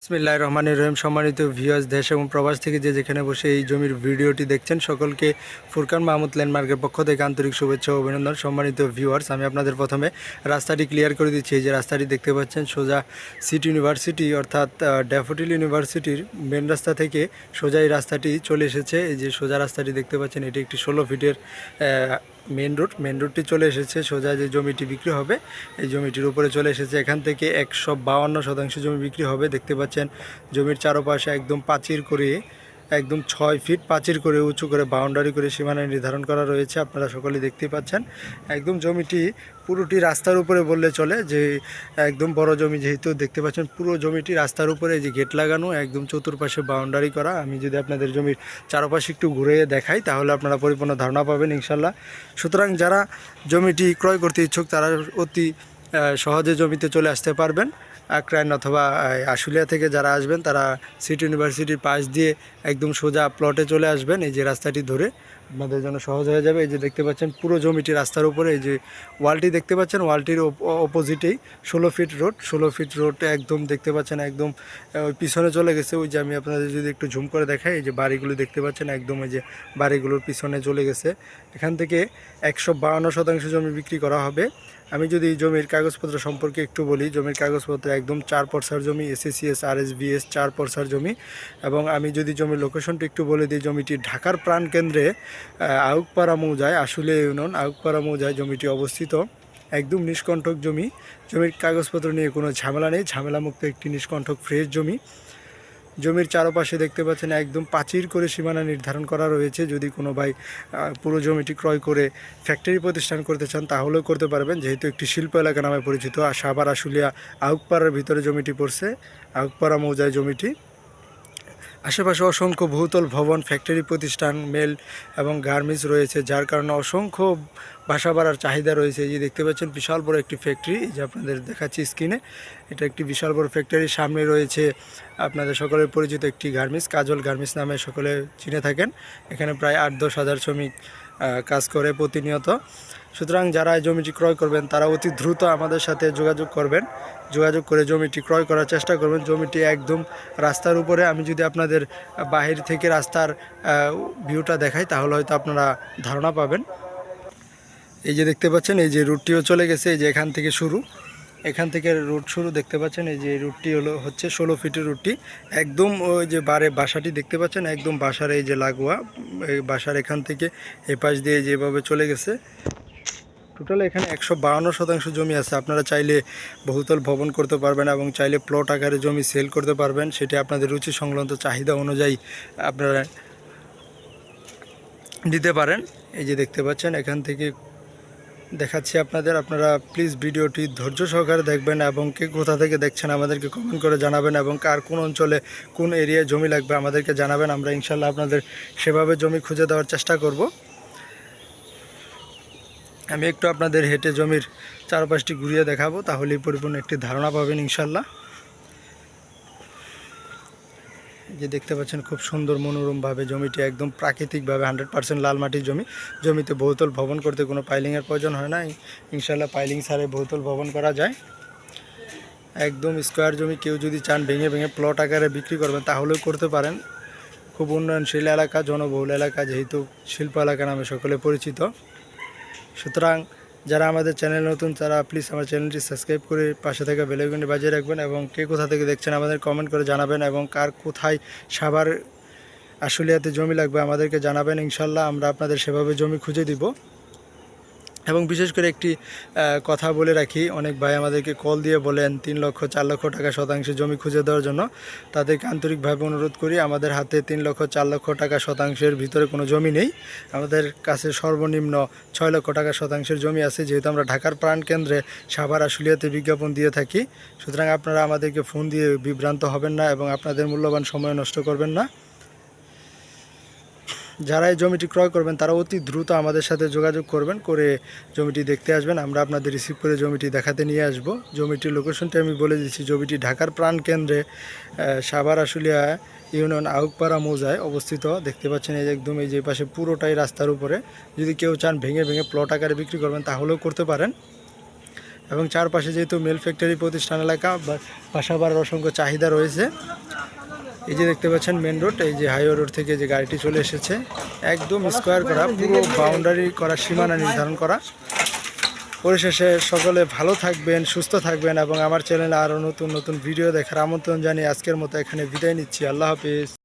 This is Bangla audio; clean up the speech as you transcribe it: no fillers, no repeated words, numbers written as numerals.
বিসমিল্লাহির রহমানির রহিম। সম্মানিত ভিউয়ার্স, দেশ এবং প্রবাস থেকে যে যেখানে বসে এই জমির ভিডিওটি দেখছেন, সকলকে ফুরকান মাহমুদ ল্যান্ডমার্কের পক্ষ থেকে আন্তরিক শুভেচ্ছা ও অভিনন্দন। সম্মানিত ভিউয়ার্স, আমি আপনাদের প্রথমে রাস্তাটি ক্লিয়ার করে দিচ্ছি। এই যে রাস্তাটি দেখতে পাচ্ছেন, সোজা সিটি ইউনিভার্সিটি অর্থাৎ ড্যাফোডিল ইউনিভার্সিটির মেন রাস্তা থেকে সোজা এই রাস্তাটি চলে এসেছে। এই যে সোজা রাস্তাটি দেখতে পাচ্ছেন, এটি একটি 16 ফিটের মেন রোডটি চলে এসেছে। সোজা যে জমিটি বিক্রি হবে, এই জমিটির উপরে চলে এসেছে। এখান থেকে 152 শতাংশ জমি বিক্রি হবে। দেখতে পাচ্ছেন জমির চারপাশে একদম প্রাচীর করে, একদম 6 ফিট প্রাচীর করে উঁচু করে বাউন্ডারি করে সীমানা নির্ধারণ করা রয়েছে। আপনারা সকলেই দেখতেই পাচ্ছেন। একদম জমিটি পুরোটি রাস্তার উপরে বললে চলে, যে একদম বড় জমি যেহেতু। দেখতে পাচ্ছেন পুরো জমিটি রাস্তার উপরে, যে গেট লাগানো, একদম চতুর্পাশে বাউন্ডারি করা। আমি যদি আপনাদের জমির চারপাশে একটু ঘুরে দেখাই, তাহলে আপনারা পরিপূর্ণ ধারণা পাবেন ইনশাল্লাহ। সুতরাং যারা জমিটি ক্রয় করতে ইচ্ছুক, তারা অতি সহজে জমিতে চলে আসতে পারবেন। আক্রাইন অথবা আশুলিয়া থেকে যারা আসবেন, তারা সিটি ইউনিভার্সিটির পাশ দিয়ে একদম সোজা প্লটে চলে আসবেন। এই যে রাস্তাটি ধরে আপনাদের জন্য সহজ হয়ে যাবে। এই যে দেখতে পাচ্ছেন পুরো জমিটি রাস্তার উপরে। এই যে ওয়ালটি দেখতে পাচ্ছেন, ওয়ালটির অপোজিটেই 16 ফিট রোড। 16 ফিট রোড একদম দেখতে পাচ্ছেন, একদম ওই পিছনে চলে গেছে। ওই যে আমি আপনাদের যদি একটু ঝুম করে দেখাই, এই যে বাড়িগুলো দেখতে পাচ্ছেন, একদম এই যে বাড়িগুলোর পিছনে চলে গেছে। এখান থেকে 152 শতাংশ জমি বিক্রি করা হবে। আমি যদি জমির কাগজপত্র সম্পর্কে একটু বলি, জমির কাগজপত্র একদম 4 পরসার জমি, এসএসিএস আরএসবিএস 4 পরসার জমি। এবং আমি যদি জমির লোকেশনটি একটু বলে দিই, জমিটি ঢাকার প্রাণকেন্দ্রে আউকপাড়া মৌজায়, আশুলিয়া ইউনিয়ন আউকপাড়া মৌজায় জমিটি অবস্থিত। একদম নিষ্কণ্টক জমি। জমির কাগজপত্র নিয়ে কোনো ঝামেলা নেই, ঝামেলামুক্ত একটি নিষ্কণ্টক ফ্রেশ জমি। জমির চারপাশে দেখতে পাচ্ছেন একদম প্রাচীর করে সীমানা নির্ধারণ করা রয়েছে। যদি কোনো ভাই পুরো জমিটি ক্রয় করে ফ্যাক্টরি প্রতিষ্ঠান করতে চান, তাহলেও করতে পারবেন, যেহেতু একটি শিল্প এলাকা নামে পরিচিত। আর সাভার আশুলিয়া আউকপাড়ার ভিতরে জমিটি পড়ছে, আউকপাড়া মৌজায় জমিটি। আশেপাশে অসংখ্য বহুতল ভবন, ফ্যাক্টরি প্রতিষ্ঠান, মেল এবং গার্মেন্টস রয়েছে, যার কারণে অসংখ্য বাসা বাড়ার চাহিদা রয়েছে। এই যে দেখতে পাচ্ছেন বিশাল বড় একটি ফ্যাক্টরি, এই যে আপনাদের দেখাচ্ছি স্ক্রিনে, এটা একটি বিশাল বড় ফ্যাক্টরি। সামনে রয়েছে আপনাদের সকলের পরিচিত একটি গার্মেন্টস, কাজল গার্মেন্টস নামে সকলে চিনে থাকেন। এখানে প্রায় 8-10 হাজার শ্রমিক কাজ করে প্রতিনিয়ত। সুতরাং যারা এই জমিটি ক্রয় করবেন, তারা অতি দ্রুত আমাদের সাথে যোগাযোগ করবেন। যোগাযোগ করে জমিটি ক্রয় করার চেষ্টা করবেন। জমিটি একদম রাস্তার উপরে। আমি যদি আপনাদের বাহির থেকে রাস্তার ভিউটা দেখাই, তাহলে হয়তো আপনারা ধারণা পাবেন। এই যে দেখতে পাচ্ছেন, এই যে রুটটিও চলে গেছে। এই যে এখান থেকে শুরু, এখান থেকে রুট শুরু দেখতে পাচ্ছেন। এই যে রুটটি হচ্ছে 16 ফিটের রুটটি। একদম ওই যে বাসাটি দেখতে পাচ্ছেন, একদম বাসার এই যে লাগোয়া, এই বাসার এখান থেকে এপাশ দিয়ে যেভাবে চলে গেছে। টোটাল এখানে 152 শতাংশ জমি আছে। আপনারা চাইলে বহুতল ভবন করতে পারবেন এবং চাইলে প্লট আকারে জমি সেল করতে পারবেন। সেটি আপনাদের রুচি সংক্রান্ত চাহিদা অনুযায়ী আপনারা দিতে পারেন। এই যে দেখতে পাচ্ছেন, এখান থেকে দেখাচ্ছি আপনাদের। আপনারা প্লিজ ভিডিওটি ধৈর্য সহকারে দেখবেন এবং কে কোথা থেকে দেখছেন আমাদেরকে কমেন্ট করে জানাবেন, এবং কার কোন অঞ্চলে কোন এরিয়ায় জমি লাগবে আমাদেরকে জানাবেন। আমরা ইনশাল্লাহ আপনাদের সেভাবে জমি খুঁজে দেওয়ার চেষ্টা করব। আমি একটু আপনাদের হেঁটে জমির চারপাশটি ঘুরিয়ে দেখাবো, তাহলেই পরিপূর্ণ একটি ধারণা পাবেন ইনশাল্লাহ। যে দেখতে পাচ্ছেন খুব সুন্দর মনোরমভাবে জমিটি, একদম প্রাকৃতিকভাবে 100% লাল মাটির জমি। জমিতে বহুতল ভবন করতে কোনো পাইলিংয়ের প্রয়োজন হয় না। ইনশাল্লাহ পাইলিং ছাড়াই বহুতল ভবন করা যায়। একদম স্কোয়ার জমি। কেউ যদি চান ভেঙে ভেঙে প্লট আকারে বিক্রি করবেন, তাহলেও করতে পারেন। খুব উন্নয়নশীল এলাকা, জনবহুল এলাকা, যেহেতু শিল্প এলাকা নামে সকলে পরিচিত। সুতরাং যারা আমাদের চ্যানেল নতুন, তারা প্লিজ আমার চ্যানেলটি সাবস্ক্রাইব করে পাশে থাকা বেল আইকনটি বাজিয়ে রাখবেন, এবং কে কোথা থেকে দেখছেন আমাদের কমেন্ট করে জানাবেন, এবং কার কোথায় সাভার আশুলিয়াতে জমি লাগবে আমাদেরকে জানাবেন। ইনশাল্লাহ আমরা আপনাদের সেভাবে জমি খুঁজে দিব। এবং বিশেষ করে একটি কথা বলে রাখি, অনেক ভাই আমাদেরকে কল দিয়ে বলেন 3 লক্ষ 4 লক্ষ টাকা শতাংশে জমি খুঁজে দেওয়ার জন্য। তাদেরকে আন্তরিকভাবে অনুরোধ করি, আমাদের হাতে 3 লক্ষ 4 লক্ষ টাকা শতাংশের ভিতরে কোনো জমি নেই। আমাদের কাছে সর্বনিম্ন 6 লক্ষ টাকা শতাংশের জমি আছে, যেহেতু আমরা ঢাকার প্রাণকেন্দ্রে সাভার আশুলিয়াতে বিজ্ঞাপন দিয়ে থাকি। সুতরাং আপনারা আমাদেরকে ফোন দিয়ে বিভ্রান্ত হবেন না এবং আপনাদের মূল্যবান সময় নষ্ট করবেন না। যারা এই জমিটি ক্রয় করবেন, তারা অতি দ্রুত আমাদের সাথে যোগাযোগ করবেন, করে জমিটি দেখতে আসবেন। আমরা আপনাদের রিসিভ করে জমিটি দেখাতে নিয়ে আসব। জমিটির লোকেশনটি আমি বলে দিচ্ছি। জমিটি ঢাকার প্রাণকেন্দ্রে সাভার আশুলিয়া ইউনিয়ন আউকপাড়া মৌজায় অবস্থিত। দেখতে পাচ্ছেন এই একদম এই যে পাশে পুরোটাই রাস্তার উপরে। যদি কেউ চান ভেঙে ভেঙে প্লট আকারে বিক্রি করবেন, তাহলেও করতে পারেন। এবং চারপাশে যেহেতু মেল ফ্যাক্টরি প্রতিষ্ঠান এলাকা, বাসা বাড়ার অসংখ্য চাহিদা রয়েছে। এই যে দেখতে পাচ্ছেন মেন রোড, এই যে হাইওয়ে রোড থেকে যে গাড়িটি চলে এসেছে, একদম স্কোয়ার করা, পুরো বাউন্ডারি করা, সীমানা নির্ধারণ করা। পরিশেষে সকলে ভালো থাকবেন, সুস্থ থাকবেন এবং আমার চ্যানেলে আরও নতুন নতুন ভিডিও দেখার আমন্ত্রণ জানিয়ে আজকের মতো এখানে বিদায় নিচ্ছি। আল্লাহ হাফিজ।